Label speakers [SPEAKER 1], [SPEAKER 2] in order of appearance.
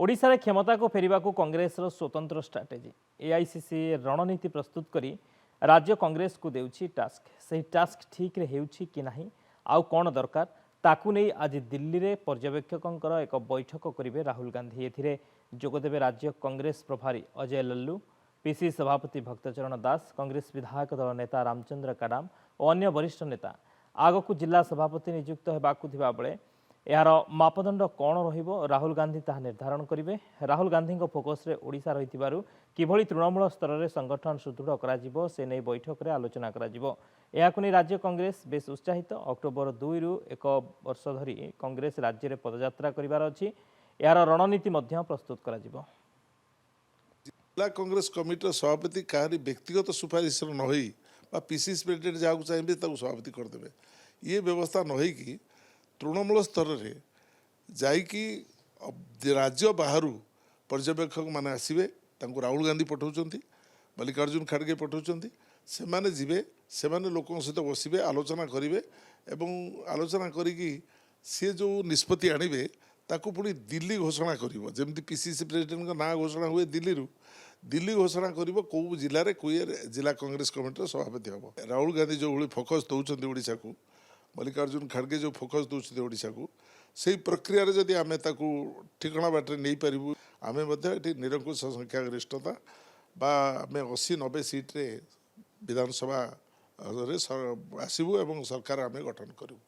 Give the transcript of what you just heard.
[SPEAKER 1] ओडिशा क्षमता को फेरिबा को कांग्रेस स्वतंत्र स्ट्राटेजी एआईसीसी रणनीति प्रस्तुत करी राज्य कांग्रेस को देउछि टास्क से टास्क ठीक रे हेउछि कि नाही आउ कोन दरकार ताकू नै आज दिल्ली रे पर्यवेक्षकों एक बैठक करेंगे राहुल गांधी एथिरे जोगदेवे राज्य कांग्रेस प्रभारी अजय लल्लू पीसी सभापति भक्तचरण दास कांग्रेस विधायक दल नेता रामचंद्र काडाम और अन्य वरिष्ठ नेता आगकू जिला सभापति नियुक्त होबाकू थिबा बेले यार मापदंड कौन रहिबो राहुल गांधी ताहा निर्धारण करेंगे। राहुल गांधी फोकस रे ओडिशा रहितिबारु किभଳି तृणमूल स्तर में संगठन सुदृढ़ करा से नहीं बैठक में आलोचना करा राज्य कांग्रेस बेस उत्साहित अक्टोबर 2 रु एक वर्ष धरी कांग्रेस राज्य में पदयात्रा करिवार अछि यार रणनीति मध्य प्रस्तुत करा जिवो।
[SPEAKER 2] जिला कांग्रेस कमिटी सभापति कहारी व्यक्तिगत सुपारिश न होई बा पीसीसी प्रेसिडेंट जहाँ चाहिए सभापति करदे ये व्यवस्था न होई तृणमूल स्तर में जाइकी राज्य बाहर पर्यवेक्षक माने आसवे राहुल गांधी पठाउछन्ति मल्लिकार्जुन खड़गे पठाउछन्ति सेमाने जिबे सेमाने लोकों सहित बसिबे आलोचना करिवे एवं आलोचना करिकी सी जो निष्पत्ति आनिबे ताकू पुणी दिल्ली घोषणा करिवो जेमति पीसीसी प्रेसिडेंट का ना घोषणा हुए दिल्ली घोषणा करिवो को जिले में कोई जिला कांग्रेस कमिटी सभापति हम राहुल गांधी जो भाई फोकस दौरान ओडिशा को मल्लिकार्जुन खड़गे जो फोकस दौरान ओडिशा को से प्रक्रिया जदि आम ठिकणा बाटे नहीं पारू आम निरंकुश संख्यागरिष्ठता बा आम 80-90 सीट्रे विधानसभा आसबू एवं सरकार आम गठन करूँ।